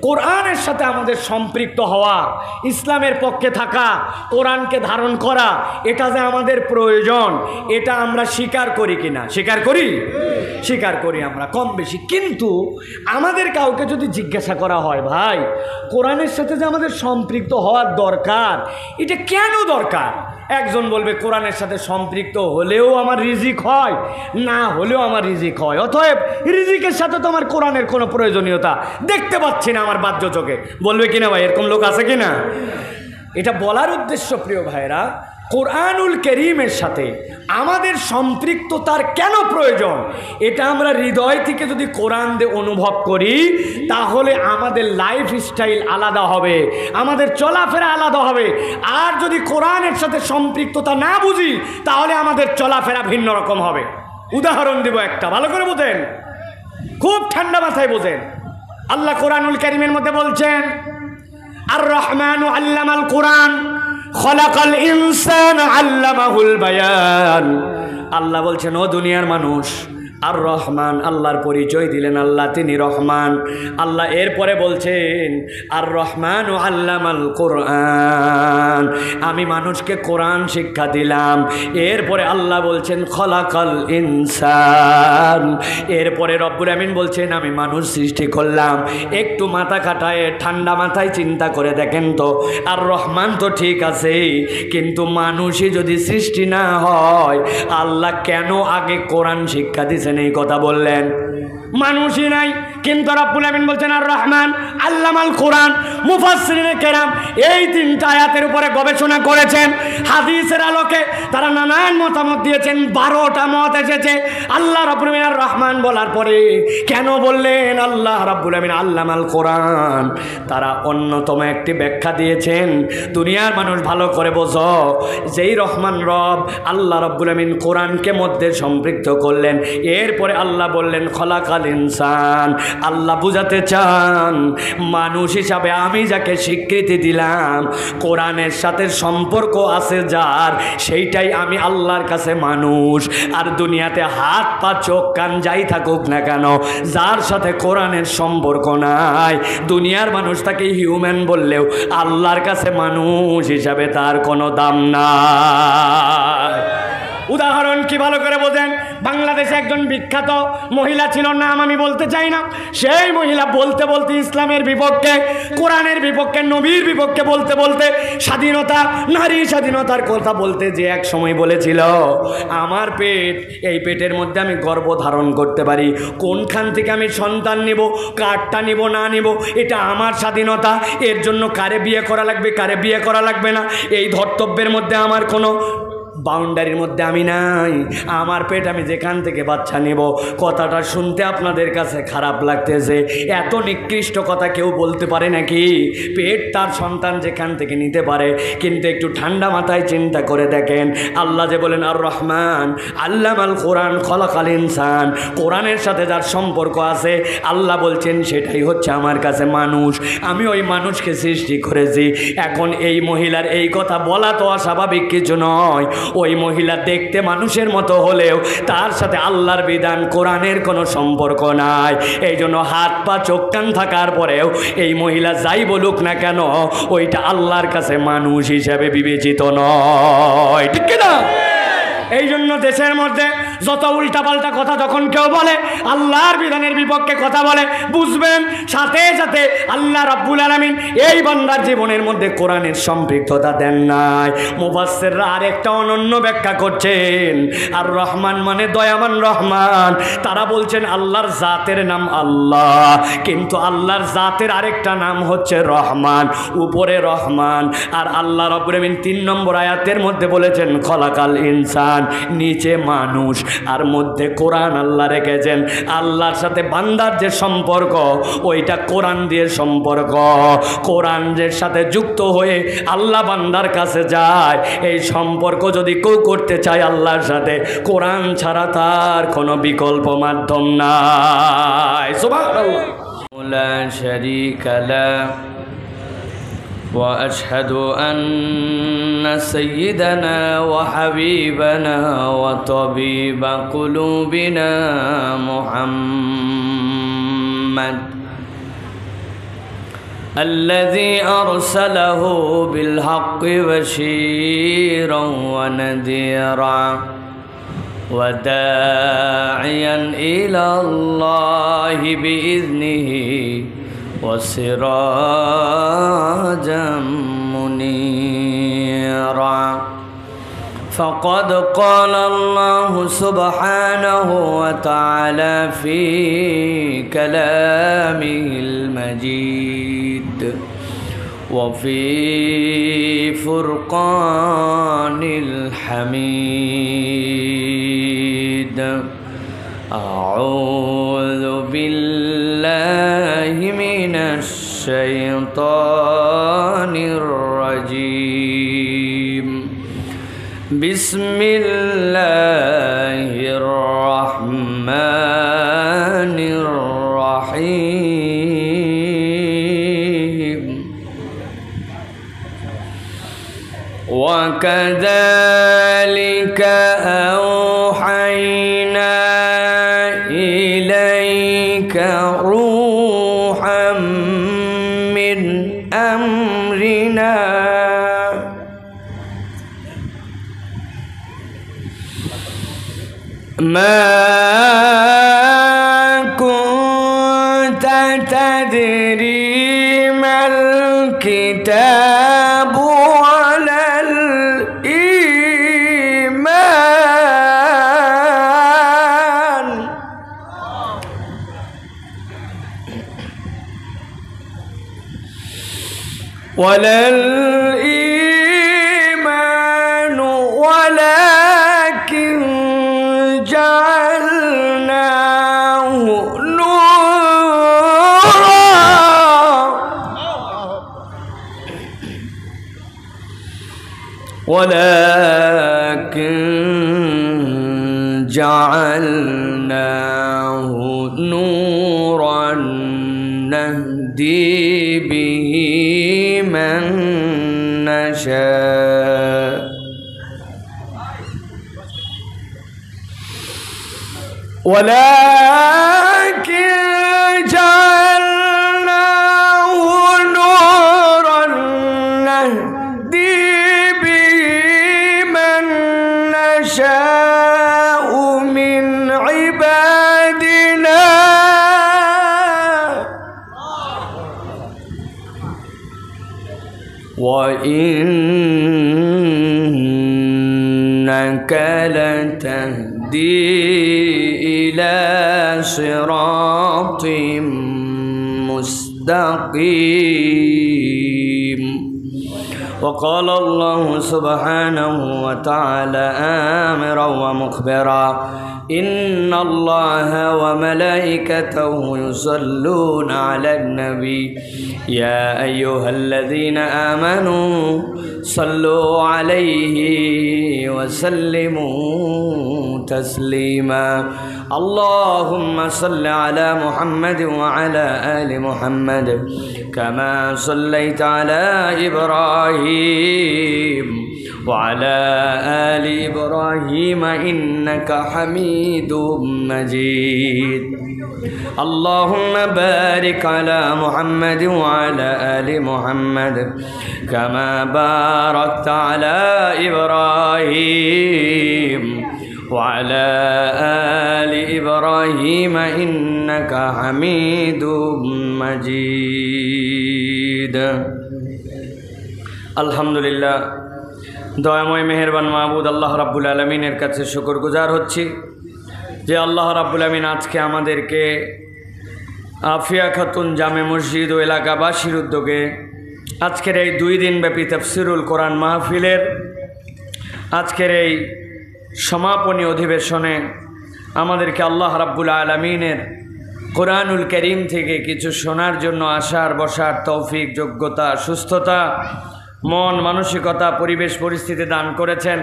কোরআনের সাথে আমাদের সম্পৃক্ত হওয়া, ইসলামের পক্ষে থাকা, কোরআনকে ধারণ করা, এটা যে আমাদের প্রয়োজন, এটা আমরা স্বীকার করি কিনা? স্বীকার করি, স্বীকার করি আমরা কম বেশি। কিন্তু আমাদের কাউকে যদি জিজ্ঞাসা করা হয়, ভাই কোরআনের সাথে যে আমাদের সম্পৃক্ত হওয়ার দরকার, এটা কেন দরকার? একজন বলবে কোরআনের সাথে সম্পৃক্ত হলেও আমার রিজিক হয়, না হলেও আমার রিজিক হয়, অতএব রিজিকের সাথে তো আমার কোরআনের কোনো প্রয়োজনীয়তা দেখতে পাচ্ছি না আমার বাহ্য চোখে। বলবে কিনা ভাই? এরকম লোক আছে কিনা? এটা বলার উদ্দেশ্য প্রিয় ভাইরা, কোরআনুল কারীমের সাথে আমাদের সম্পৃক্ততার কেন প্রয়োজন, এটা আমরা হৃদয় থেকে যদি কোরআন দিয়ে অনুভব করি, তাহলে আমাদের লাইফ স্টাইল আলাদা হবে, আমাদের চলাফেরা আলাদা হবে। আর যদি কোরআনের সাথে সম্পৃক্ততা না বুঝি, তাহলে আমাদের চলাফেরা ভিন্ন রকম হবে। উদাহরণ দিব একটা, ভালো করে বোঝেন, খুব ঠান্ডা মাথায় বোঝেন। আল্লাহ কোরআনুল কারীমের মধ্যে বলছেন, আর রহমানু আল্লামাল কোরআন খলাকাল ইনসান আল্লামাহুল বায়ান। আল্লাহ বলছেন, ও দুনিয়ার মানুষ, আর রহমান, আল্লাহর পরিচয় দিলেন, আল্লাহ তিনি রহমান। আল্লাহ এরপরে বলছেন, আর রহমান ও আল্লামাল কোরআন, আমি মানুষকে কোরআন শিক্ষা দিলাম। এরপরে আল্লাহ বলছেন খলাকাল ইনসান। এরপরে রব্বুল আমিন বলছেন, আমি মানুষ সৃষ্টি করলাম। একটু মাথা খাটায় ঠান্ডা মাথায় চিন্তা করে দেখেন তো, আর রহমান তো ঠিক আছে, কিন্তু মানুষই যদি সৃষ্টি না হয়, আল্লাহ কেন আগে কোরআন শিক্ষা দিয়েছে এই কথা বললেন? মানুষই নাই, কিন্তু রব্বুল আমিন বলছেন আর রহমান আল্লামাল কোরআন। মুফাসসিরিনে কেরাম এই তিনটা আয়াতের উপরে গবেষণা করেছেন, হাদিসের আলোকে তারা নানান মতামত দিয়েছেন, 12টা মত এসেছে। আল্লাহ রাব্বুল আমিন আর রহমান বলার পরে কেন বললেন আল্লাহ রাব্বুল আমিন আল্লামাল কোরআন, তারা অন্যতম একটি ব্যাখ্যা দিয়েছেন। দুনিয়ার মানুষ ভালো করে বোঝো, যেই রহমান রব আল্লাহ রাব্বুল আমিন কোরআনকে মধ্যে সম্পৃক্ত করলেন, এরপরে আল্লাহ বললেন খলাকাল ইনসান। আল্লাহ বুঝাতে চান, মানুষ হিসাবে আমি যাকে স্বীকৃতি দিলাম, কোরআনের সাথে সম্পর্ক আছে যার, সেইটাই আমি আল্লাহর কাছে মানুষ। আর দুনিয়াতে হাত পা চোখ কান যাই থাকুক না কেন, যার সাথে কোরআনের সম্পর্ক নাই, দুনিয়ার মানুষ তাকে হিউম্যান বললেও আল্লাহর কাছে মানুষ হিসাবে তার কোনো দাম নাই। উদাহরণ কি ভালো করে বোঝেন। বাংলাদেশে একজন বিখ্যাত মহিলা ছিল, নাম আমি বলতে চাই না। সেই মহিলা বলতে বলতে ইসলামের বিপক্ষে, কোরআনের বিপক্ষে, নবীর বিপক্ষে বলতে বলতে স্বাধীনতা, নারী স্বাধীনতার কথা বলতে যে এক সময় বলেছিল, আমার পেট, এই পেটের মধ্যে আমি গর্ভ ধারণ করতে পারি, কোনখান থেকে আমি সন্তান নিব, কারটা নিব না নিব, এটা আমার স্বাধীনতা। এর জন্য কারে বিয়ে করা লাগবে, কারে বিয়ে করা লাগবে না, এই ধর্তব্যের মধ্যে আমার কোনো বাউন্ডারির মধ্যে আমি নাই। আমার পেট, আমি যেখান থেকে বাচ্চা নেব। কথাটা শুনতে আপনাদের কাছে খারাপ লাগতেছে, এত নিকৃষ্ট কথা কেউ বলতে পারে নাকি? পেট তার সন্তান যেখান থেকে নিতে পারে, কিন্তু একটু ঠান্ডা মাথায় চিন্তা করে দেখেন, আল্লাহ যে বলেন আর রহমান আল্লামাল কোরআন খলাকাল ইনসান, কোরআনের সাথে যার সম্পর্ক আছে, আল্লাহ বলছেন সেটাই হচ্ছে আমার কাছে মানুষ, আমি ওই মানুষকে সৃষ্টি করেছি। এখন এই মহিলার এই কথা বলা তো অস্বাভাবিক কিছু নয়। ওই মহিলা দেখতে মানুষের মতো হলেও তার সাথে আল্লাহর বিধান, কোরআনের কোনো সম্পর্ক নাই। এই জন্য হাত পা চোখ কান থাকার পরেও এই মহিলা যাই বলুক না কেন, ওইটা আল্লাহর কাছে মানুষ হিসাবে বিবেচিত নয়, ঠিক কিনা? এই জন্য দেশের মধ্যে যত উল্টাপাল্টা কথা যখন কেউ বলে, আল্লাহর বিধানের বিপক্ষে কথা বলে, বুঝবেন সাথে সাথে আল্লাহ রাব্বুল আলামিন এই বান্দার জীবনের মধ্যে কোরআনের সম্পৃক্ততা দেন নাই। মুফাসসিররা আরেকটা অনন্য ব্যাখ্যা করছেন, আর রহমান মানে দয়াবান রহমান। তারা বলছেন আল্লাহর জাতের নাম আল্লাহ, কিন্তু আল্লাহর জাতের আরেকটা নাম হচ্ছে রহমান, উপরে রহমান। আর আল্লাহ রাব্বুল আলামিন 3 নম্বর আয়াতের মধ্যে বলেছেন খলাকাল ইনসান, নিচে মানুষ, আর মধ্যে কোরআন আল্লাহ রেখেছেন। আল্লাহর সাথে বান্দার যে সম্পর্ক, ওইটা কোরআন দিয়ে সম্পর্ক। কোরআনের সাথে যুক্ত হয়ে আল্লাহ বান্দার কাছে যায়। এই সম্পর্ক যদি কেউ করতে চায় আল্লাহর সাথে, কোরআন ছাড়া তার কোনো বিকল্প মাধ্যম নাই। সুবহানাল্লাহ। লা শারীকা লা وأشهد أن سيدنا وحبيبنا وطبيب قلوبنا محمد الذي أرسله بالحق بشيرا ونذيرا وداعيا إلى الله بإذنه وسراجا منيرا فقد قال الله سبحانه وتعالى في كلامه المجيد وفي فرقان الحميد أعوذ بالله من الشيطان الرجيم بسم الله الرحمن الرحيم وكذلك أوحينا إليك روحا من أمرنا ما كنت تدري ما الكتاب ولا الإيمان ولكن جعلناه نورا نهدي به من نشاء ولكن جعلناه نورا نهدي به من نشاء من عبادنا وإنك لتهدي إلى صراط مستقيم وقال الله سبحانه وتعالى آمرا ومخبرا إن الله وملائكته يصلون على النبي يا أيها الذين آمنوا صلوا عليه وسلموا تسليما اللهم صل على محمد وعلى آل محمد كما صليت على إبراهيم وعلى آل إبراهيم إنك حميد مجيد اللهم بارك على محمد وعلى آل محمد كما باركت على إبراهيم وعلى آل إبراهيم إنك حميد مجيد الحمد لله দয়াময় মেহেরবান মাহবুদ আল্লাহ রাব্বুল আলামিনের কাছে শুকরগুজার হচ্ছি যে আল্লাহ রাব্বুল আমিন আজকে আমাদেরকে আফিয়া খাতুন জামে মসজিদ ও এলাকাবাসীর উদ্যোগে আজকের এই 2 দিনব্যাপী তাফসিরুল কোরআন মাহফিলের আজকের এই সমাপনী অধিবেশনে আমাদেরকে আল্লাহ রাব্বুল আলামিনের কোরআনুল কারীম থেকে কিছু শোনার জন্য আসার বসার তৌফিক যোগ্যতা সুস্থতা মন মানসিকতা পরিবেশ পরিস্থিতি দান করেছেন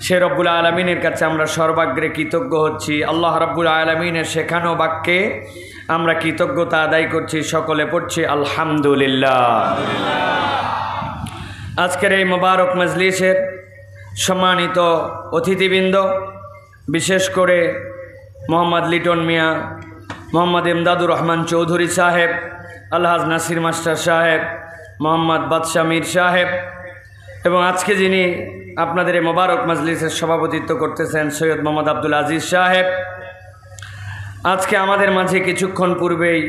সে রব্বুল আলামিনের কাছে আমরা সর্বাগ্রে কৃতজ্ঞ হচ্ছি আল্লাহ রাব্বুল আলামিনের শেখানো বাক্যে আমরা কৃতজ্ঞতা আদায় করছি সকলে পড়ছি আলহামদুলিল্লাহ আজকের এই মোবারক মজলিসের সম্মানিত অতিথিবৃন্দ বিশেষ করে মোহাম্মদ লিটন মিয়া মোহাম্মদ ইমদাদুর রহমান চৌধুরী সাহেব আলহাজ নাসির মাস্টার সাহেব, মোহাম্মদ বাদশাহ মীর সাহেব, এবং আজকে যিনি আপনাদের এই মোবারক মজলিসের সভাপতিত্ব করতেছেন সৈয়দ মোহাম্মদ আব্দুল আজিজ সাহেব, আজকে আমাদের মাঝে কিছুক্ষণ পূর্বেই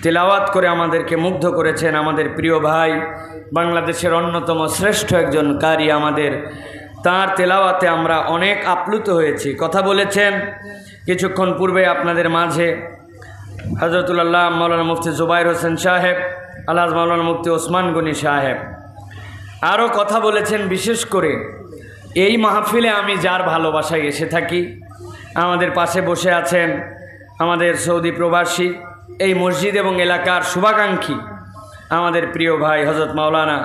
তেলাওয়াত করে আমাদেরকে মুগ্ধ করেছেন আমাদের প্রিয় ভাই, বাংলাদেশের অন্যতম শ্রেষ্ঠ একজন কারি। আমাদের তার তেলাওয়াতে আমরা অনেক আপ্লুত হয়েছি। কথা বলেছেন কিছুক্ষণ পূর্বে আপনাদের মাঝে হযরতুল্লাহ মাওলানা মুফতি জুবাইর হোসেন সাহেব, আলহাজ মাওলানা মুফতি ওসমান গনি সাহেব। আরও কথা বলেছেন, বিশেষ করে এই মাহফিলে আমি যার ভালোবাসায় এসে থাকি, আমাদের পাশে বসে আছেন আমাদের সৌদি প্রবাসী, এই মসজিদ এবং এলাকার শুভাকাঙ্ক্ষী আমাদের প্রিয় ভাই হযরত মাওলানা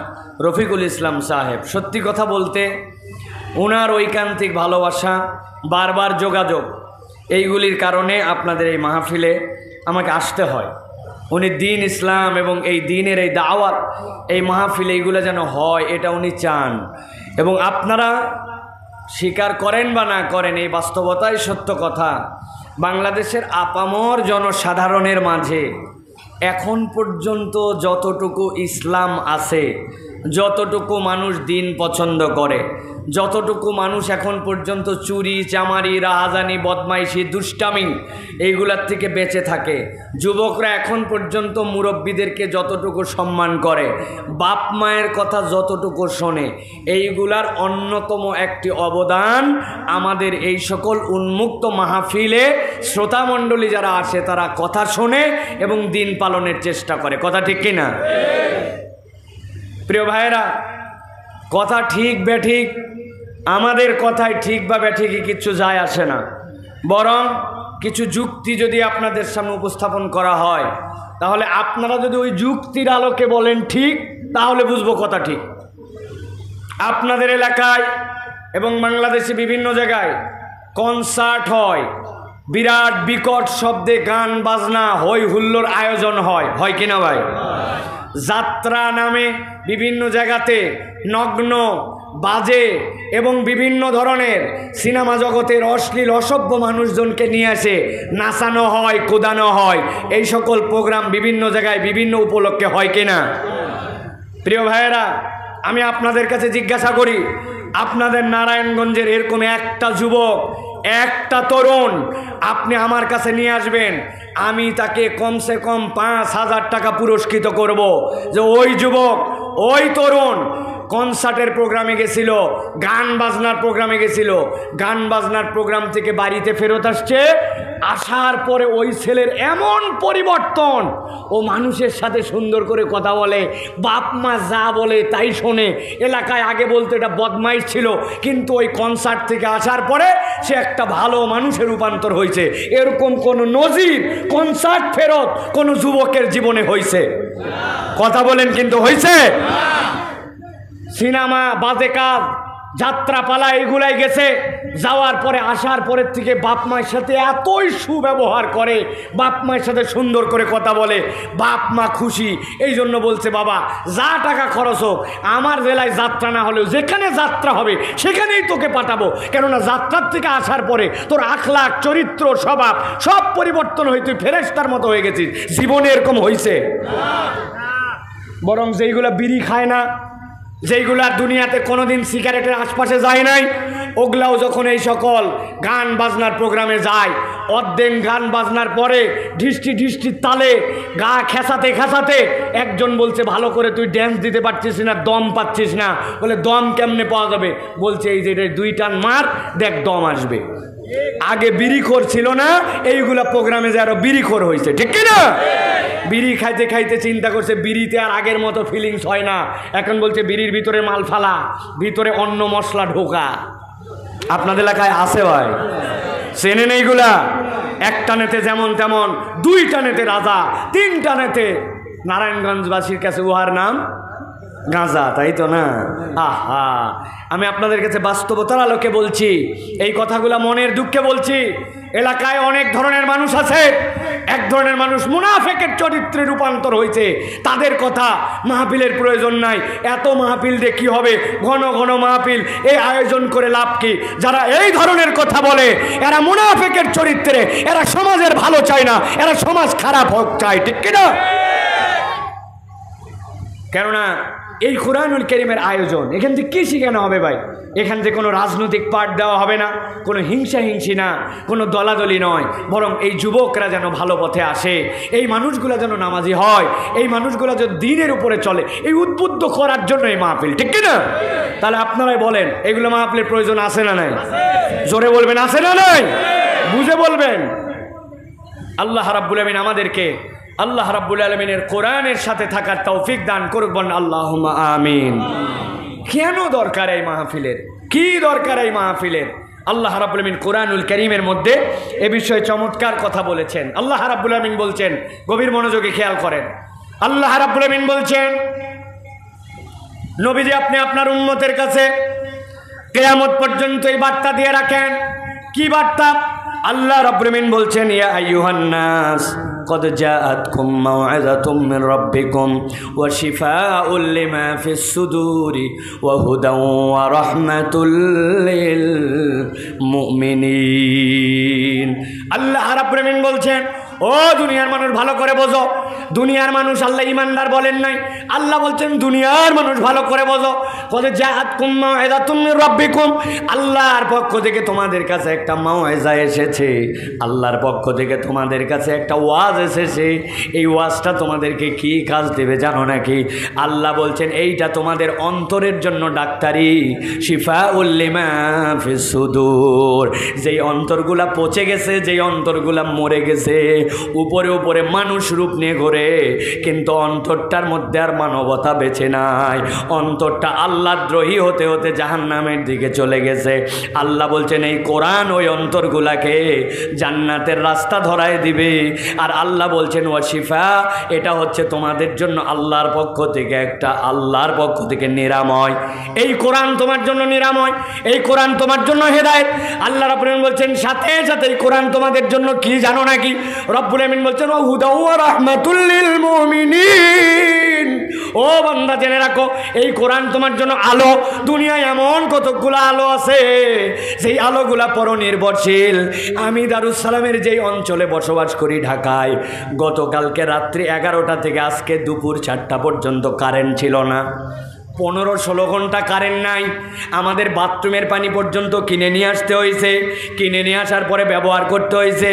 রফিকুল ইসলাম সাহেব। সত্যি কথা বলতে ওনার ঐকান্তিক ভালোবাসা, বারবার যোগাযোগ, এইগুলির কারণে আপনাদের এই মাহফিলে আমাকে আসতে হয়। উনি দিন ইসলাম এবং এই দিনের এই দাওয়াত, এই মাহফিলে এইগুলো যেন হয়, এটা উনি চান। এবং আপনারা স্বীকার করেন বা না করেন, এই বাস্তবতাই সত্য কথা। বাংলাদেশের আপামর জনসাধারণের মাঝে এখন পর্যন্ত যতটুকু ইসলাম আছে, যতটুকু মানুষ দিন পছন্দ করে, যতটুকু মানুষ এখন পর্যন্ত চুরি চামারি রাহাজানি বদমাইশি দুষ্টামি এইগুলার থেকে বেঁচে থাকে, যুবকরা এখন পর্যন্ত মুরব্বীদেরকে যতটুকু সম্মান করে, বাপ মায়ের কথা যতটুকু শোনে, এইগুলার অন্যতম একটি অবদান আমাদের এই সকল উন্মুক্ত মাহফিলে শ্রোতামণ্ডলী যারা আসে তারা কথা শোনে এবং দিন পালনের চেষ্টা করে। কথা ঠিক কিনা? প্রিয় ভাইয়েরা, কথা ঠিক বেঠিক, আমাদের কথায় ঠিক বা বেঠিকই কিচ্ছু যায় আসে না, বরং কিছু যুক্তি যদি আপনাদের সামনে উপস্থাপন করা হয়, তাহলে আপনারা যদি ওই যুক্তির আলোকে বলেন ঠিক, তাহলে বুঝবো কথা ঠিক। আপনাদের এলাকায় এবং বাংলাদেশে বিভিন্ন জায়গায় কনসার্ট হয়, বিরাট বিকট শব্দে গান বাজনা হই হুল্লোর আয়োজন হয়, হয় কিনা ভাই? যাত্রা নামে বিভিন্ন জায়গাতে নগ্ন বাজে এবং বিভিন্ন ধরনের সিনেমা জগতের অশ্লীল অসভ্য মানুষজনকে নিয়ে আসে নাচানো হয়, কোদানো হয়। এই সকল প্রোগ্রাম বিভিন্ন জায়গায় বিভিন্ন উপলক্ষে হয় কিনা? প্রিয় ভাইয়েরা, আমি আপনাদের কাছে জিজ্ঞাসা করি, আপনাদের নারায়ণগঞ্জের এরকম একটা যুবক, একটা তরুণ আপনি আমার কাছে নিয়ে আসবেন, আমি তাকে কমসে কম 5,000 টাকা পুরস্কৃত করব যে ওই যুবক, ওই তরুণ কনসার্টের প্রোগ্রামে গেছিল, গান বাজনার প্রোগ্রামে গেছিল, গান বাজনার প্রোগ্রাম থেকে বাড়িতে ফেরত আসছে, আসার পরে ওই ছেলের এমন পরিবর্তন, ও মানুষের সাথে সুন্দর করে কথা বলে, বাপ মা যা বলে তাই শোনে। এলাকায় আগে বলতে এটা বদমাইশ ছিল, কিন্তু ওই কনসার্ট থেকে আসার পরে সে একটা ভালো মানুষের রূপান্তর হয়েছে। এরকম কোনো নজির কনসার্ট ফেরত কোনো যুবকের জীবনে হয়েছে? কথা বলেন, কিন্তু হয়েছে? সিনেমা বাজে কাজ যাত্রাপালা এগুলাই গেছে, যাওয়ার পরে আসার পরের থেকে বাপ মায়ের সাথে এতই সুব্যবহার করে, বাপ মায়ের সাথে সুন্দর করে কথা বলে, বাপ মা খুশি। এই জন্য বলছে, বাবা যা টাকা খরচ হোক, আমার জেলায় যাত্রা না হলেও যেখানে যাত্রা হবে সেখানেই তোকে পাঠাবো, কেননা যাত্রার থেকে আসার পরে তোর আখলাক চরিত্র স্বভাব সব পরিবর্তন হয়ে তুই ফেরেশতার মতো হয়ে গেছিস। জীবনে এরকম হয়েছে? বরং যেইগুলো বিড়ি খায় না, যেইগুলা দুনিয়াতে কোনোদিন সিগারেটের আশপাশে যায় নাই, ওগুলাও যখন এই সকল গান বাজনার প্রোগ্রামে যায়, অর্ধেক গান বাজনার পরে ঢিষ্টি ঢিষ্টির তালে গা খেসাতে খেসাতে একজন বলছে, ভালো করে তুই ড্যান্স দিতে পারছিস না, দম পাচ্ছিস না। বলে, দম কেমনে পাওয়া যাবে? বলছে, এই যে 2 টান মার, দেখ দম আসবে। আগে বিড়িখোর ছিল না, এইগুলা প্রোগ্রামে যে আরো বিড়িখোর হয়েছে, ঠিক কিনা? বিড়ি খাইতে খাইতে চিন্তা করছে বিড়িতে আর আগের মতো ফিলিংস হয় না, এখন বলছে বিড়ির ভিতরে মাল ফালা, ভিতরে অন্য মশলা ঢোকা। আপনাদের এলাকায় আছে ভাই? চেনেন এইগুলা? এক টানেতে যেমন তেমন, 2 টানেতে রাজা, 3 টানেতে নারায়ণগঞ্জবাসীর কাছে উহার নাম গাঁজা, তাই তো না? আহা, আমি আপনাদের কাছে বাস্তবতার আলোকে বলছি, এই কথাগুলা মনের দুঃখে বলছি। এলাকায় অনেক ধরনের মানুষ আছে, এক ধরনের মানুষ মুনাফেকের চরিত্রে রূপান্তর হয়েছে, তাদের কথা মাহফিলের প্রয়োজন নাই। এত মাহফিল দিয়ে কী হবে? ঘন ঘন মাহফিল এই আয়োজন করে লাভ কি? যারা এই ধরনের কথা বলে এরা মুনাফেকের চরিত্রে, এরা সমাজের ভালো চায় না, এরা সমাজ খারাপ হোক চায়, ঠিক কিনা? কেননা এই কোরআনুল কারীমের আয়োজন এখান থেকে কী শেখানো হবে ভাই? এখান থেকে কোনো রাজনৈতিক পাঠ দেওয়া হবে না, কোনো হিংসি না, কোনো দলাদলি নয়, বরং এই যুবকরা যেন ভালো পথে আসে, এই মানুষগুলো যেন নামাজি হয়, এই মানুষগুলো যেন দিনের উপরে চলে, এই উদ্বুদ্ধ করার জন্য এই মাহফিল, ঠিক কি না? তাহলে আপনারাই বলেন এগুলো মাহফিলের প্রয়োজন আছে না নাই? জোরে বলবেন আছে না নাই? বুঝে বলবেন। আল্লাহ রাব্বুল আলামিন আমাদেরকে আল্লাহ রাব্বুল আলামিনের কোরআনের সাথে থাকার তৌফিক দান করুক, বলেন আল্লাহুম্মা আমিন। কেন দরকার এই মাহফিলের? কি দরকার এই মাহফিলের? আল্লাহ রাব্বুল আলামিন কোরআনুল কারীমের মধ্যে এ বিষয়ে চমৎকার কথা বলেছেন। আল্লাহ রাব্বুল আলামিন বলছেন, গভীর মনোযোগে খেয়াল করেন। আল্লাহ রাব্বুল আলামিন বলছেন, নবীজি আপনি আপনার উম্মতের কাছে কিয়ামত পর্যন্ত এই বার্তা দিয়ে রাখেন। কি বার্তা? আল্লাহ রাব্বুল আলামিন বলছেন, ইয়া আইয়ুহান নাস قد جاءتكم موعظة من ربكم وشفاء لما في الصدور وهدى ورحمة للمؤمنين। আল্লাহ রাব্বুল আলামিন বলছেন, ও দুনিয়ার মানুষ ভালো করে বোঝো। দুনিয়ার মানুষ আল্লাহ ইমানদার বলেন নাই, আল্লাহ বলছেন দুনিয়ার মানুষ ভালো করে বোঝো। কদ জাআতকুম মাউইযাতুম মির রাব্বিকুম, আল্লাহর পক্ষ থেকে তোমাদের কাছে একটা মাউইজা এসেছে, আল্লাহর পক্ষ থেকে তোমাদের কাছে একটা ওয়াজ এসেছে। এই ওয়াজটা তোমাদেরকে কি কাজ দেবে জানো নাকি? আল্লাহ বলছেন এইটা তোমাদের অন্তরের জন্য ডাক্তারি, শিফাউল লিমা ফিস সুদূর। যেই অন্তরগুলা পচে গেছে, যেই অন্তরগুলা মরে গেছে, উপরে উপরে মানুষ রূপ নিয়ে ঘোরে, কিন্তু অন্তরটার মধ্যে আর মানবতা বেঁচে নাই। অন্তরটা আল্লাহদ্রোহী হতে হতে জাহান্নামের দিকে চলে গেছে। আল্লাহ বলছেন এই কোরআন ওই অন্তরগুলাকে জান্নাতের রাস্তা ধরায় দিবে। আর আল্লাহ বলছেন ওয়াশিফা, এটা হচ্ছে তোমাদের জন্য আল্লাহর পক্ষ থেকে একটা, আল্লাহর পক্ষ থেকে নিরাময়। এই কোরআন তোমার জন্য নিরাময়, এই কোরআন তোমার জন্য হেদায়েত। আল্লাহ রাব্বুল আলামিন বলছেন সাথে সাথে এই কোরআন তোমাদের জন্য কি জানো নাকি? রব্বুল আমিন বলছেন ও হুদা ওয়া রাহমাতুল লিল মুমিনিন। ও বান্দা জেনে রাখো এই কোরআন তোমার জন্য আলো। দুনিয়ায় এমন কতগুলো আলো আছে, সেই আলোগুলা পরনির্ভরশীল। আমি দারুস সালামের যেই অঞ্চলে বসবাস করি ঢাকায়, গতকালকে রাত্রি 11টা থেকে আজকে দুপুর 4টা পর্যন্ত কারেন্ট ছিল না। 15-16 ঘন্টা কারেন্ট নাই। আমাদের বাথরুমের পানি পর্যন্ত কিনে নিয়ে আসতে হয়েছে, কিনে নিয়ে আসার পরে ব্যবহার করতে হয়েছে।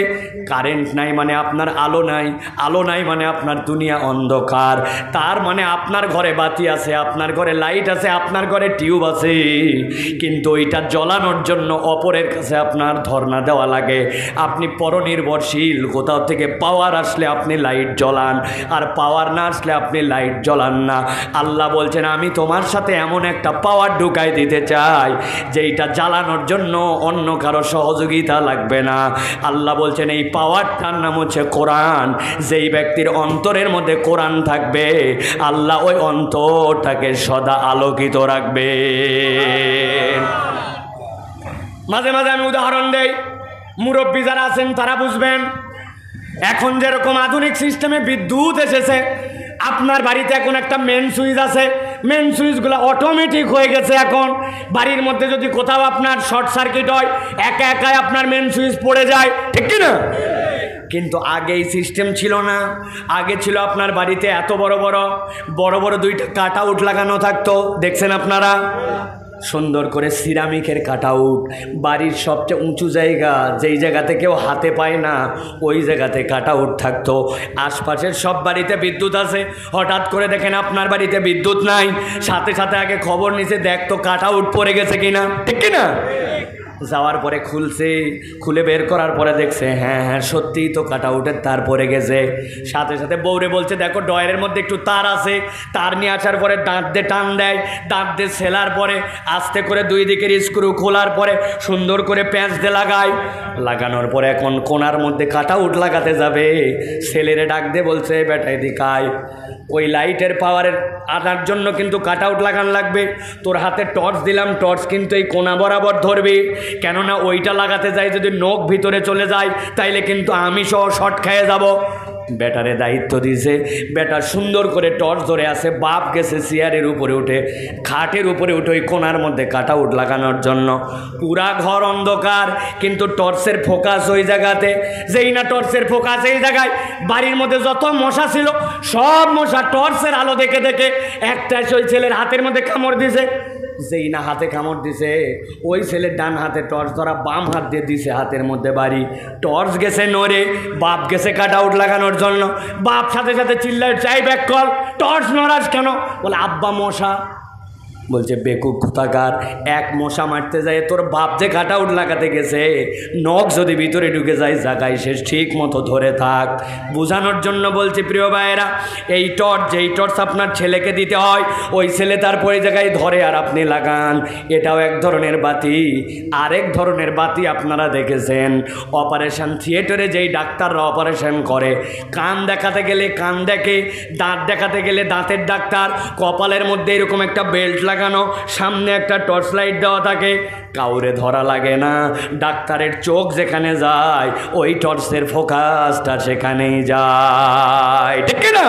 কারেন্ট নাই মানে আপনার আলো নাই, আলো নাই মানে আপনার দুনিয়া অন্ধকার। তার মানে আপনার ঘরে বাতি আছে, আপনার ঘরে লাইট আছে, আপনার ঘরে টিউব আছে, কিন্তু ওইটা জ্বলানোর জন্য অপরের কাছে আপনার ধর্ণা দেওয়া লাগে। আপনি পরনির্ভরশীল, কোথাও থেকে পাওয়ার আসলে আপনি লাইট জ্বলান, আর পাওয়ার না আসলে আপনি লাইট জ্বলান না। আল্লাহ বলছেন আমি তোমার সাথে এমন একটা পাওয়ার ঢুকাই দিতে চাই যেইটা জ্বালানোর জন্য অন্য কারো সহযোগিতা লাগবে না। আল্লাহ বলছেন এই পাওয়ারটার নাম হচ্ছে কোরআন। যেই ব্যক্তির অন্তরের মধ্যে কোরআন থাকবে, আল্লাহ ওই অন্তরটাকে সদা আলোকিত রাখবে। মাঝে মাঝে আমি উদাহরণ দেই, মুরব্বী যারা আছেন তারা বুঝবেন। এখন যেরকম আধুনিক সিস্টেমে বিদ্যুৎ এসেছে, আপনার বাড়িতে এখন একটা মেন সুইচ আছে, মেন সুইচগুলো অটোমেটিক হয়ে গেছে। এখন বাড়ির মধ্যে যদি কোথাও আপনার শর্ট সার্কিট হয়, একা একাই আপনার মেন সুইচ পড়ে যায়, ঠিক কি না? কিন্তু আগে এই সিস্টেম ছিল না। আগে ছিল আপনার বাড়িতে এত বড় বড় 2টা কাট আউট লাগানো থাকতো, দেখছেন আপনারা? সুন্দর করে সিরামিকের কাট আউট। বাড়ির সবচেয়ে উঁচু জায়গা, যেই জায়গাতে কেউ হাতে পায় না, ওই জায়গাতে কাট আউট থাকতো। আশপাশের সব বাড়িতে বিদ্যুৎ আছে, হঠাৎ করে দেখেন আপনার বাড়িতে বিদ্যুৎ নাই, সাথে সাথে আগে খবর নিচে দেখতো কাট আউট পড়ে গেছে কিনা, ঠিক কিনা? যাওয়ার পরে খুলছে, খুলে বের করার পরে দেখছে হ্যাঁ সত্যিই তো কাট আউটের তার পড়ে গেছে। সাথে সাথে বউরে বলছে দেখো ডয়ের মধ্যে একটু তার আছে, তার নিয়ে আসার পরে দাঁত দিয়ে টান দেয়, দাঁত দিয়ে সেলার পরে আস্তে করে 2 দিকের স্ক্রু খোলার পরে সুন্দর করে প্যাঁচ দিয়ে লাগানোর পরে এখন কোনার মধ্যে কাট আউট লাগাতে যাবে। ছেলেরে ডাক দিয়ে বলছে বেটা এদিকে আয়, ওই লাইটের পাওয়ারের আনার জন্য কিন্তু কাট আউট লাগানো লাগবে। তোর হাতে টর্চ দিলাম, টর্চ কিন্তু এই কোনা বরাবর ধরবি, কেননা ওইটা লাগাতে যাই যদি নখ ভিতরে চলে যায় তাইলে কিন্তু আমি সহ শর্ট খেয়ে যাব। বেটারে দায়িত্ব দিছে, বেটা সুন্দর করে টর্চ ধরে আছে, বাপ গেছে চেয়ারের উপরে উঠে, খাটের উপরে উঠে ওই কোণার মধ্যে কাটাউট লাগানোর জন্য। পুরা ঘর অন্ধকার, কিন্তু টর্চের ফোকাস ওই জায়গাতে। যেই না টর্চের ফোকাস এই জায়গায়, বাড়ির মধ্যে যত মশা ছিল সব মশা টর্চের আলো দেখে দেখে একটা ওই ছেলের হাতের মধ্যে কামড় দিছে। যেই না হাতে কামড় দিছে, ওই ছেলের ডান হাতে টর্চ ধরা, বাম হাত দিয়ে দিছে হাতের মধ্যে বাড়ি। টর্চ গেছে নড়ে, বাপ গেছে কাটআউট লাগানোর জন্য। বাপ সাথে সাথে চিল্লায়, চাই ব্যাক কল, টর্চ নড়াস কেন? বলে আব্বা মশা। বলছে বেকুব কোথাকার, এক মশা মারতে যায় তোর বাপ যে কাটআউট লাগাতে গেছে, নখ যদি ভিতরে ঢুকে যায় জায়গায় শেষ, ঠিক মতো ধরে থাক। বোঝানোর জন্য বলছি প্রিয় ভাইয়েরা, এই টর্চ, যেই টর্চ আপনার ছেলেকে দিতে হয়, ওই ছেলে তারপরে জায়গায় ধরে আর আপনি লাগান। এটাও এক ধরনের বাতি। আরেক ধরনের বাতি আপনারা দেখেছেন অপারেশন থিয়েটারে, যেই ডাক্তাররা অপারেশন করে, কান দেখাতে গেলে কান দেখে, দাঁত দেখাতে গেলে দাঁতের ডাক্তার, কপালের মধ্যে এরকম একটা বেল্ট লাগানো, সামনে একটা টর্চ লাইট দেওয়া থাকে, কাউরে ধরা লাগে না। ডাক্তারের চোখ যেখানে যায় ওই টর্চের ফোকাসটা সেখানেই যায়, ঠিক না?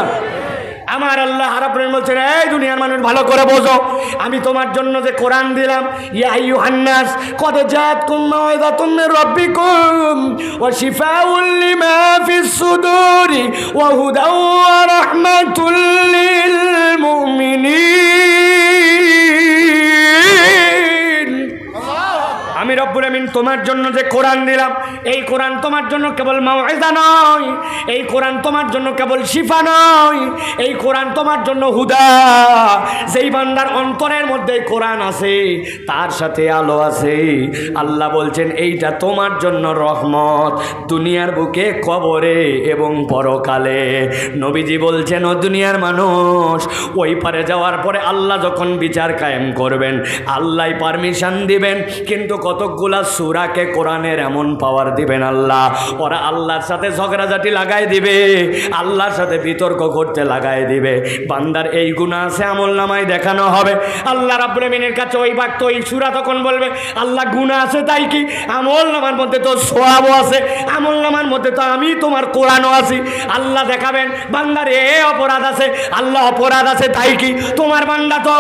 আমার আল্লাহ রাব্বুল আলামিন বলছেন, এই দুনিয়ার মানুষ ভালো করে বোঝো, আমি তোমার জন্য যে কোরআন দিলাম, ইয়া আইয়ুহান নাস কদ জাআতকুম মাউইযাতুম মির রাব্বিকুম ওয়া শিফাউল লিমা ফিস সুদুরি ওয়া হুদাও ওয়া রাহমাতুল লিল মুমিনিন। আমি রব্বুল আমিন তোমার জন্য যে কোরআন দিলাম, এই কোরআন তোমার জন্য কেবল মাউইজা নয়, এই কোরআন তোমার জন্য কেবল শিফা নয়, এই কোরআন তোমার জন্য হুদা। যেই বান্দার অন্তরের মধ্যে কোরআন আছে তার সাথে আলো আছে। আল্লাহ বলছেন এইটা তোমার জন্য রহমত, দুনিয়ার বুকে, কবরে এবং পরকালে। নবীজি বলছেন, ও দুনিয়ার মানুষ, ওই পারে যাওয়ার পরে আল্লাহ যখন বিচার কায়েম করবেন, আল্লাহ পারমিশন দিবেন, কিন্তু কতকগুলা সূরাকে কোরআনের এমন পাওয়ার দিবেন আল্লাহ, ওরা আল্লাহর সাথে ঝগড়াঝাটি লাগাই দিবে, আল্লাহর সাথে বিতর্ক করতে লাগাই দিবে। বান্দার এই গুনাহ আছে, আমল নামায় দেখানো হবে। আল্লাহ রাব্বুল আমিনের কাছে ওই বাক্য, ওই সূরা তখন বলবে, আল্লাহ গুনাহ আছে তাই কি, আমল নামার মধ্যে তো সওয়াবও আছে, আমল নামার মধ্যে তো আমি তোমার কোরআনও আছি। আল্লাহ দেখাবেন, বান্দার এ অপরাধ আছে, আল্লাহ অপরাধ আছে তাই কি, তোমার বান্দা তো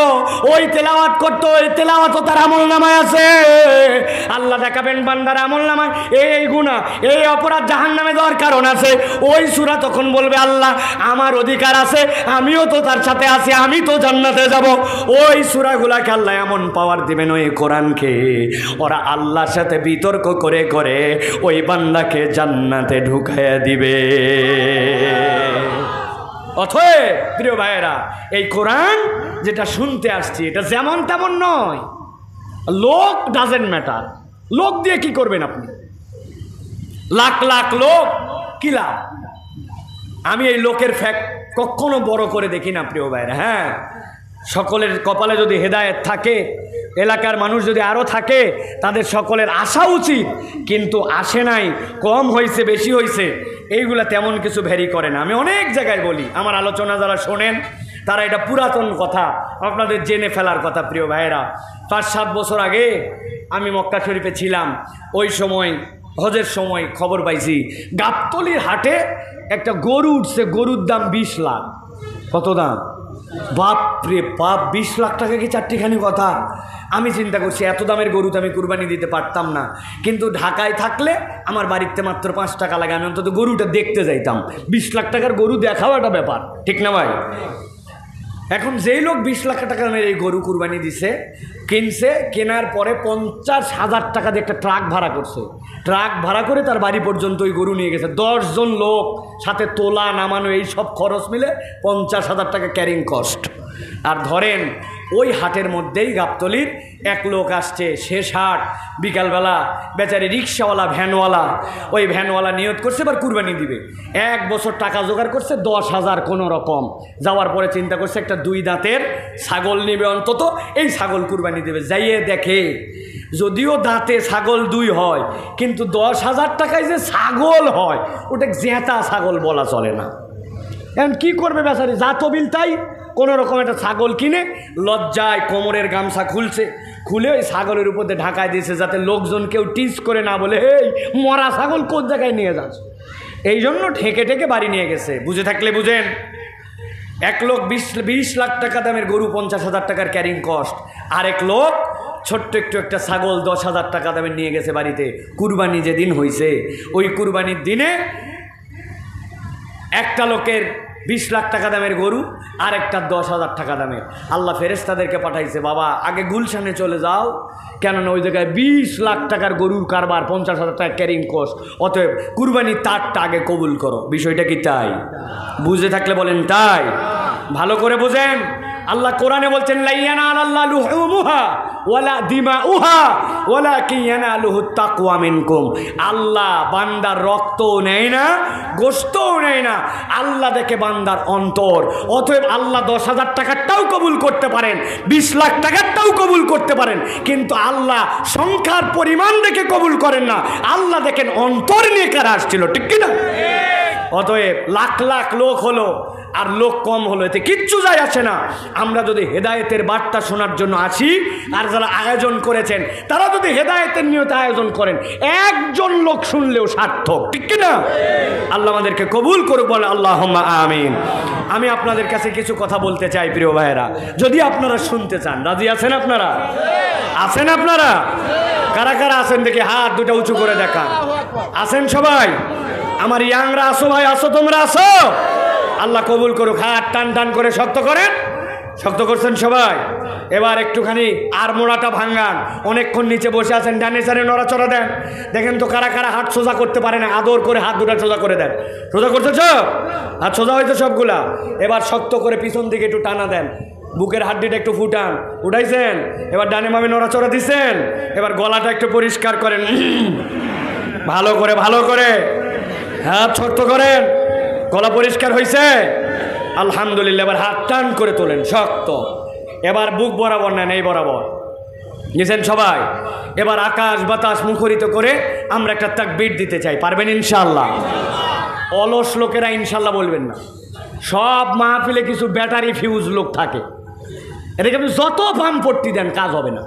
ওই তেলাওয়াত করতো, ওই তেলাওয়াতও তার আমল নামায় আছে। আল্লাহ দেখাবেন বান্দার আমল নামায় এই গুনাহ, এই অপরাধ জাহান্নামে যাওয়ার কারণ আছে। ওই সূরা তখন বলবে, আল্লাহ আমার অধিকার আছে, আমিও তো তার সাথে আছি, আমি তো জান্নাতে যাব। ওই সূরাগুলাকে আল্লাহ এমন পাওয়ার দিবেন, ওই কোরআনকে, ওরা আল্লাহর সাথে বিতর্ক করে করে ওই বান্দাকে জান্নাতে ঢুকাইয়া দিবে। অথয় প্রিয় ভাইয়েরা, এই কোরআন যেটা শুনতে আসছি, এটা যেমন তেমন নয়। লোক ডাজেন্ট ম্যাটার। লোক দিয়ে কি করবেন আপনি? লাখ লাখ লোক, কি লাভ? আমি এই লোকের ফ্যাক্ট কখনো বড় করে দেখি না প্রিয় ভাইরা। হ্যাঁ, সকলের কপালে যদি হেদায়েত থাকে, এলাকার মানুষ যদি আরও থাকে, তাদের সকলের আসা উচিত, কিন্তু আসে নাই, কম হয়েছে বেশি হয়েছে, এইগুলা তেমন কিছু ভ্যারি করে না। আমি অনেক জায়গায় বলি, আমার আলোচনা যারা শোনেন তারা এটা পুরাতন কথা আপনাদের জেনে ফেলার কথা। প্রিয় ভাইয়েরা, 5-7 বছর আগে আমি মক্কা শরীফে ছিলাম। ওই সময় হজের সময় খবর পাইছি গাবতলীর হাটে একটা গরু উঠছে, গরুর দাম 20 লাখ। কত দাম? বাপরে বাপ, 20 লাখ টাকা কি চারটিখানি কথা? আমি চিন্তা করছি এত দামের গরু তো আমি কুরবানি দিতে পারতাম না, কিন্তু ঢাকায় থাকলে আমার বাড়িতে মাত্র 5 টাকা লাগে, আমি অন্তত গরুটা দেখতে যাইতাম। 20 লাখ টাকার গরু দেখাও একটা ব্যাপার, ঠিক না ভাই? এখন যেই লোক 20 লাখ টাকার এই গরু কুরবানি দিছে, কিনছে, কেনার পরে 50,000 টাকা দিয়ে একটা ট্রাক ভাড়া করছে, ট্রাক ভাড়া করে তার বাড়ি পর্যন্ত ওই গরু নিয়ে গেছে। 10 জন লোক, সাথে তোলা নামানো এই সব খরচ মিলে 50,000 টাকা ক্যারিং কস্ট। আর ধরেন ওই হাটের মধ্যেই গাবতলীর এক লোক আসছে, শেষ হাট, বিকালবেলা, বেচারি রিক্সাওয়ালা, ভ্যানওয়ালা, ওই ভ্যানওয়ালা নিয়ত করছে এবার কুরবানি দিবে। 1 বছর টাকা জোগাড় করছে 10,000 কোনো রকম। যাওয়ার পরে চিন্তা করছে একটা 2 দাঁতের ছাগল নিবে অন্তত, এই ছাগল কুরবানি দেবে। যাইয়ে দেখে যদিও দাঁতে ছাগল 2 হয়, কিন্তু 10,000 টাকায় যে ছাগল হয় ওটা জেঁতা ছাগল বলা চলে না। এখন কী করবে বেচারি, যা তবিল তাই কোনো রকম একটা ছাগল কিনে লজ্জায় কোমরের গামছা খুলছে, খুলে ওই ছাগলের উপর দিয়ে ঢাকায় দিয়েছে, যাতে লোকজন কেউ টিচ করে না বলে, এই মরা ছাগল কোন জায়গায় নিয়ে যাচ্ছে। এই জন্য ঠেকে ঠেকে বাড়ি নিয়ে গেছে। বুঝে থাকলে বুঝেন, এক লোক 20 লাখ টাকা দামের গরু 50,000 টাকার ক্যারিং কস্ট, আরেক লোক ছোট্ট একটা ছাগল 10,000 টাকা দামের নিয়ে গেছে বাড়িতে। কুরবানি যেদিন হয়েছে ওই কুরবানির দিনে একটা লোকের 20 লাখ টাকা দামের গরু, আর একটা 10,000 টাকা দামের। আল্লাহ ফেরেশতাদেরকে পাঠাইছে, বাবা আগে গুলশানে চলে যাও, কেননা ওই জায়গায় 20 লাখ টাকার গরুর কারবার, 50,000 টাকা ক্যারিং কস্ট, অতএব কুরবানির তারটা আগে কবুল করো। বিষয়টা কি তাই? বুঝে থাকলে বলেন তাই। ভালো করে বুঝেন, আল্লাহ কোরআনে বলছেন লা ইয়ানালাল্লাহু লুহুমুহা ওয়ালা দিমাউহা ওয়ালাকিন ইয়ানালুহুত তাকওয়া মিনকুম। আল্লাহ বান্দার রক্তও নেয় না, গোশতও নেয় না, আল্লাহ দেখে বান্দার অন্তর। অতএব আল্লাহ 10,000 টাকারটাও কবুল করতে পারেন, 20 লাখ টাকারটাও কবুল করতে পারেন, কিন্তু আল্লাহ সংখ্যার পরিমাণ দেখে কবুল করেন না, আল্লাহ দেখেন অন্তর নিয়ে কারা আসছিল, ঠিক কিনা? অতএব লাখ লাখ লোক হলো আর লোক কম হলো, এতে কিচ্ছু যায় আসে না। আমরা যদি হেদায়েতের বার্তা শোনার জন্য আসি, আর যারা আয়োজন করেছেন তারা যদি হেদায়েতের নিয়তে আয়োজন করেন, একজন লোক শুনলেও সার্থক, ঠিক কিনা? আল্লাহ আমাদেরকে কবুল করুক, বলে আল্লাহুম্মা আমিন। আমি আপনাদের কাছে কিছু কথা বলতে চাই প্রিয় ভাইয়েরা, যদি আপনারা শুনতে চান। রাজি আছেন আপনারা? আছেন আপনারা? কারা কারা আছেন দেখি হাত দুটা উঁচু করে দেখান। আছেন সবাই? আমার ইয়াংরা আসো ভাই, আসো, তোমরা আসো। আল্লাহ কবুল করুক। হাত টান টান করে শক্ত করেন। শক্ত করছেন সবাই? এবার একটুখানি আর মোড়াটা ভাঙ্গান। অনেকক্ষণ নিচে বসে আছেন, ডানে সারে নড়াচড়া দেন। দেখেন তো কারা কারা হাত সোজা করতে পারে না, আদর করে হাত দুটা সোজা করে দেন। সোজা করতেছ? হাত সোজা হয়েছে সবগুলা? এবার শক্ত করে পিছন দিকে একটু টানা দেন, বুকের হাড্ডিটা একটু ফুটান। উঠাইছেন? এবার ডানে বামে নড়াচড়া দিচ্ছেন। এবার গলাটা একটু পরিষ্কার করেন, ভালো করে ভালো করে। হাত শক্ত করেন, গলা পরিষ্কার হয়েছে? আলহামদুলিল্লাহ। এবার হাত টান করে তোলেন শক্ত। এবার বুক বরাবর নেন, এই বরাবর নিয়েছেন সবাই। এবার আকাশ বাতাস মুখরিত করে আমরা একটা তাকবীর দিতে চাই। পারবেন ইনশাআল্লাহ? অলস লোকেরা ইনশাআল্লাহ বলবেন না। সব মাহফিলে কিছু ব্যাটারি ফিউজ লোক থাকে, এটাকে আপনি যত ফার্ম পট্টি দেন কাজ হবে না।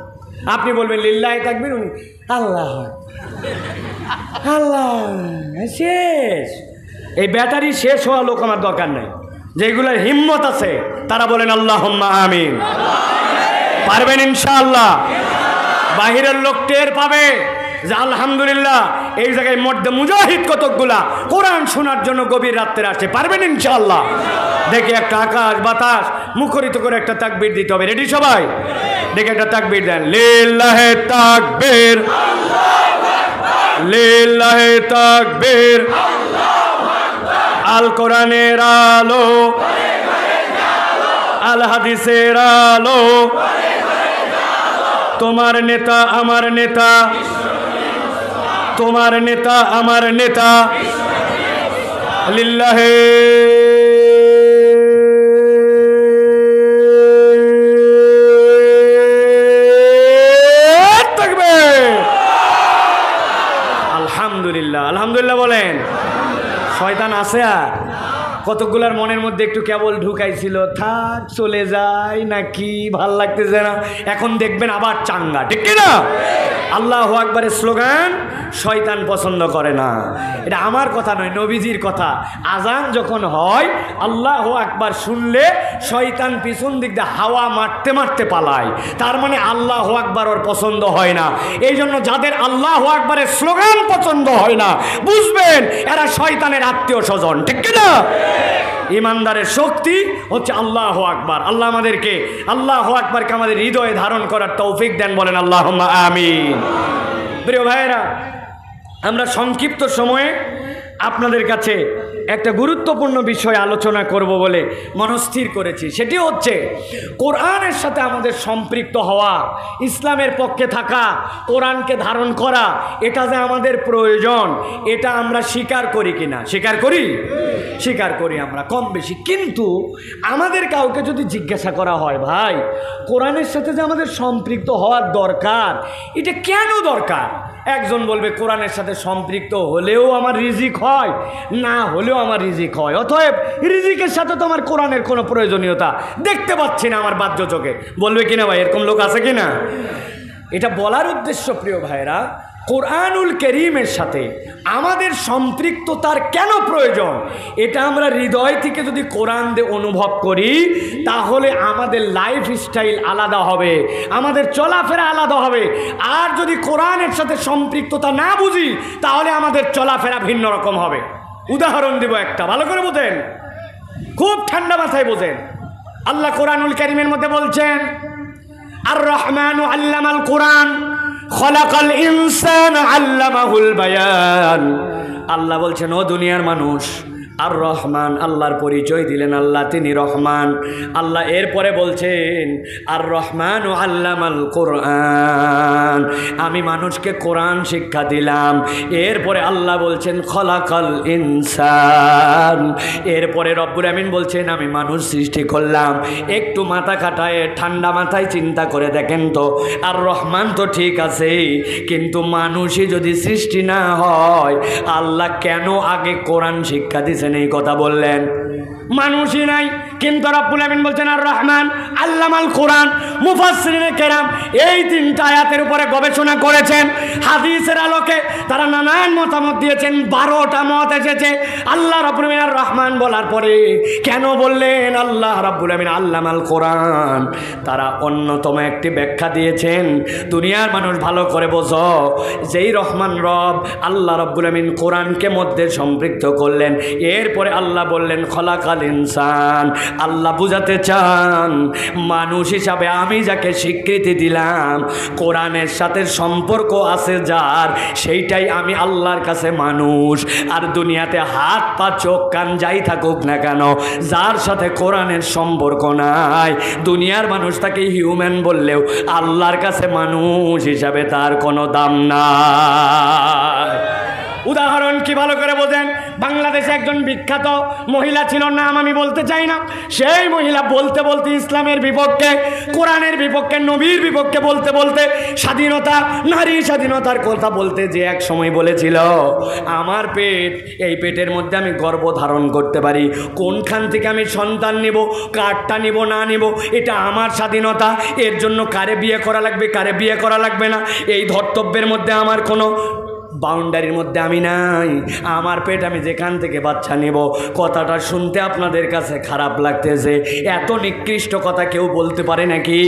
আপনি বলবেন লিল্লাহি তাকবীর, উনি আল্লাহ আল্লাহ, শেষ। এই ব্যাটারি শেষ হওয়া লোক আমার দরকার নাই। যেগুলোর হিম্মত আছে তারা বলেন আল্লাহুম্মা আমিন। পারবেন ইনশাআল্লাহ? বাহিরের লোক টের পাবে যে আলহামদুলিল্লাহ এই জায়গায় মধ্যে মুজাহিদ কতকগুলা কোরআন শোনার জন্য গভীর রাত্রে আসে। পারবেন ইনশাআল্লাহ? দেখে একটা আকাশ বাতাস মুখরিত করে একটা তাকবীর দিতে হবে। রেডি সবাই? দেখে একটা তাকবীর দেন। লিল্লাহি তাকবীর, লিল্লাহি তাকবীর। আল কোরআনের আলো, আল হাদিসের আলো, তোমার নেতা আমার নেতা, তোমার নেতা আমার নেতা। লিল্লাহি তাকবীর। আলহামদুলিল্লাহ, আলহামদুলিল্লাহ বলেন। শয়তান আছে আর? কতগুলার মনের মধ্যে একটু কেবল ঢুকাইছিল, থাক চলে যায় নাকি, ভাল লাগতেছে না, এখন দেখবেন আবার চাঙ্গা, ঠিক কিনা? আল্লাহু আকবারের স্লোগান শয়তান পছন্দ করে না। এটা আমার কথা নয়, নবীজির কথা। আজান যখন হয় আল্লাহু আকবার শুনলে শয়তান পিছন দিক দিয়ে হাওয়া মারতে মারতে পালায়। তার মানে আল্লাহু আকবার ওর পছন্দ হয় না। এই জন্য যাদের আল্লাহু আকবারের স্লোগান পছন্দ হয় না, বুঝবেন এরা শয়তানের আত্মীয় স্বজন, ঠিক কিনা? ইমানদারের শক্তি হচ্ছে আল্লাহু আকবার। আল্লাহ আমাদেরকে আল্লাহু আকবারকে আমাদের হৃদয়ে ধারণ করার তৌফিক দেন, বলেন আল্লাহুম্মা আমিন। প্রিয় ভাইয়েরা, আমরা সংক্ষিপ্ত সময়ে আপনাদের কাছে একটা গুরুত্বপূর্ণ বিষয় আলোচনা করব বলে মনস্থির করেছি। সেটি হচ্ছে কোরআনের সাথে আমাদের সম্পৃক্ত হওয়া, ইসলামের পক্ষে থাকা, কোরআনকে ধারণ করা, এটা যে আমাদের প্রয়োজন, এটা আমরা স্বীকার করি কিনা? স্বীকার করি? স্বীকার করি আমরা কম বেশি। কিন্তু আমাদের কাউকে যদি জিজ্ঞাসা করা হয়, ভাই কোরআনের সাথে যে আমাদের সম্পৃক্ত হওয়ার দরকার, এটা কেন দরকার? একজন বলবে কোরআনের সাথে সম্পৃক্ত হলেও আমার রিজিক হয়, না হলেও আমার রিজিক হয়, অতএব রিজিকের সাথে তো আমার কোরআনের কোনো প্রয়োজনীয়তা দেখতে পাচ্ছি না আমার বাহ্য চোখে। বলবে কিনা ভাই? এরকম লোক আছে কিনা? এটা বলার উদ্দেশ্য প্রিয় ভাইরা, কোরআনুল কারীমের সাথে আমাদের সম্পৃক্ততার কেন প্রয়োজন, এটা আমরা হৃদয় থেকে যদি কোরআন দিয়ে অনুভব করি তাহলে আমাদের লাইফ স্টাইল আলাদা হবে, আমাদের চলাফেরা আলাদা হবে। আর যদি কোরআনের সাথে সম্পৃক্ততা না বুঝি তাহলে আমাদের চলাফেরা ভিন্ন রকম হবে। উদাহরণ দিব একটা, ভালো করে বোঝেন, খুব ঠান্ডা মাথায় বোঝেন। আল্লাহ কোরআনুল কারীমের মধ্যে বলছেন, আর রহমানু আল্লামাল কোরআন খলাকাল ইনসান আল্লামাহুল বায়ান। আল্লাহ বলছেন, ও দুনিয়ার মানুষ, আর রহমান, আল্লাহর পরিচয় দিলেন, আল্লাহ তিনি রহমান। আল্লাহ এরপরে বলছেন, আর রহমান ও আল্লামাল কোরআন, আমি মানুষকে কোরআন শিক্ষা দিলাম। এরপরে আল্লাহ বলছেন খলাকাল ইনসান, এরপরে রব্বুল আমিন বলছেন আমি মানুষ সৃষ্টি করলাম। একটু মাথা খাটায় ঠান্ডা মাথায় চিন্তা করে দেখেন তো, আর রহমান তো ঠিক আছে, কিন্তু মানুষই যদি সৃষ্টি না হয় আল্লাহ কেন আগে কোরআন শিক্ষা দিয়েছেন এই কথা বললেন? মানুষই নাই, কিন্তু রব্বুল আমিন বলছেন আর রহমান আল্লামাল কোরআন। মুফাসসিরিনে কেরাম এই তিনটা আয়াতের উপরে গবেষণা করেছেন, হাদিসের আলোকে তারা নানান মতামত দিয়েছেন। 12টা মত এসেছে আল্লাহ রব্বুল আমিন আর রহমান বলার পরে কেন বললেন আল্লাহ রব্বুল আমিন আল্লামাল কোরআন। তারা অন্যতম একটি ব্যাখ্যা দিয়েছেন, দুনিয়ার মানুষ ভালো করে বোঝো, যেই রহমান রব আল্লাহ রব্বুল আমিন কোরআনকে মধ্যে সম্পৃক্ত করলেন, এরপরে আল্লাহ বললেন খলাকাল ইনসান। আল্লাহ বুঝাতে চান মানুষ হিসাবে আমি যাকে স্বীকৃতি দিলাম, কোরআনের সাথে সম্পর্ক আছে যার, সেইটাই আমি আল্লাহর কাছে মানুষ। আর দুনিয়াতে হাত পা চোখ কান যাই থাকুক না কেন, যার সাথে কোরআনের সম্পর্ক নাই, দুনিয়ার মানুষ তাকে হিউম্যান বললেও আল্লাহর কাছে মানুষ হিসাবে তার কোনো দাম নাই। উদাহরণ কি ভালো করে বোঝেন। বাংলাদেশে একজন বিখ্যাত মহিলা ছিল, নাম আমি বলতে চাই না। সেই মহিলা বলতে বলতে ইসলামের বিপক্ষে, কোরআনের বিপক্ষে, নবীর বিপক্ষে বলতে বলতে স্বাধীনতা, নারী স্বাধীনতার কথা বলতে যে এক সময় বলেছিল আমার পেট, এই পেটের মধ্যে আমি গর্ভ ধারণ করতে পারি, কোনখান থেকে আমি সন্তান নিব, কারটা নিব না নিব এটা আমার স্বাধীনতা, এর জন্য কারে বিয়ে করা লাগবে কারে বিয়ে করা লাগবে না এই ধর্তব্যের মধ্যে আমার কোনো বাউন্ডারির মধ্যে আমি নাই, আমার পেট আমি যেখান থেকে বাচ্চা নেব। কথাটা শুনতে আপনাদের কাছে খারাপ লাগতেছে, এত নিকৃষ্ট কথা কেউ বলতে পারে নাকি?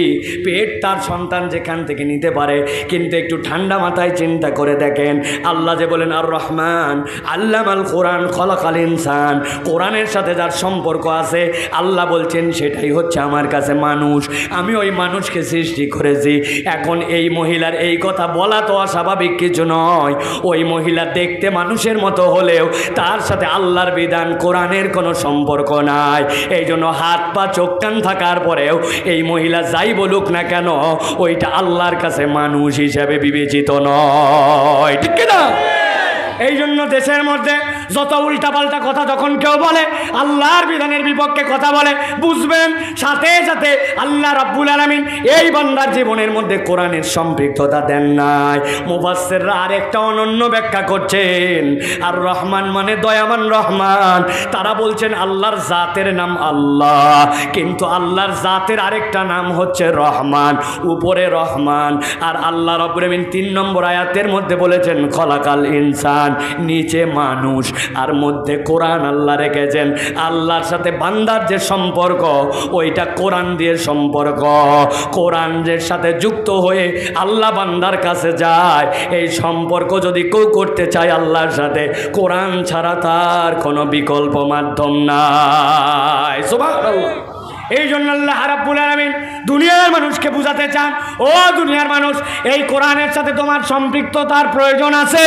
পেট তার সন্তান যেখান থেকে নিতে পারে, কিন্তু একটু ঠান্ডা মাথায় চিন্তা করে দেখেন, আল্লাহ যে বলেন আর রহমান আল্লামাল কোরআন খলাকাল ইনসান, কোরআনের সাথে যার সম্পর্ক আছে আল্লাহ বলছেন সেটাই হচ্ছে আমার কাছে মানুষ, আমি ওই মানুষকে সৃষ্টি করেছি। এখন এই মহিলার এই কথা বলা তো অস্বাভাবিক কিছু নয়। ওই মহিলা দেখতে মানুষের মতো হলেও তার সাথে আল্লাহর বিধান কোরআনের কোনো সম্পর্ক নাই। এই জন্য হাত পা চোখ কান থাকার পরেও এই মহিলা যাই বলুক না কেন ওইটা আল্লাহর কাছে মানুষ হিসাবে বিবেচিত নয়, ঠিক কিনা? এই জন্য দেশের মধ্যে যত উল্টাপাল্টা কথা যখন কেউ বলে, আল্লাহর বিধানের বিপক্ষে কথা বলে, বুঝবেন সাথে সাথে আল্লাহ রাব্বুল আলামিন এই বান্দার জীবনের মধ্যে কোরআনের সম্পৃক্ততা দেন নাই। মুফাসসিররা আরেকটা অনন্য ব্যাখ্যা করছেন, আর রহমান মানে দয়াবান রহমান। তারা বলছেন আল্লাহর জাতের নাম আল্লাহ, কিন্তু আল্লাহর জাতের আরেকটা নাম হচ্ছে রহমান, উপরে রহমান। আর আল্লাহ রাব্বুল আলামিন 3 নম্বর আয়াতের মধ্যে বলেছেন খলাকাল ইনসান, নিচে মানুষ, আর মধ্যে কোরআন আল্লাহ রেখেছেন। আল্লাহর সাথে বান্দার যে সম্পর্ক ওইটা কোরআন দিয়ে সম্পর্ক, কোরআনের সাথে যুক্ত হয়ে আল্লাহ বান্দার কাছে যায়। এই সম্পর্ক যদি কেউ করতে চায় আল্লাহর সাথে, কোরআন ছাড়া তার কোনো বিকল্প মাধ্যম নাই। সুবহানাল্লাহ। এই জন্য আল্লাহ রাব্বুল আলামিন দুনিয়ার মানুষকে বুঝাতে চান, ও দুনিয়ার মানুষ, এই কোরআনের সাথে তোমার সম্পৃক্ততার প্রয়োজন আছে।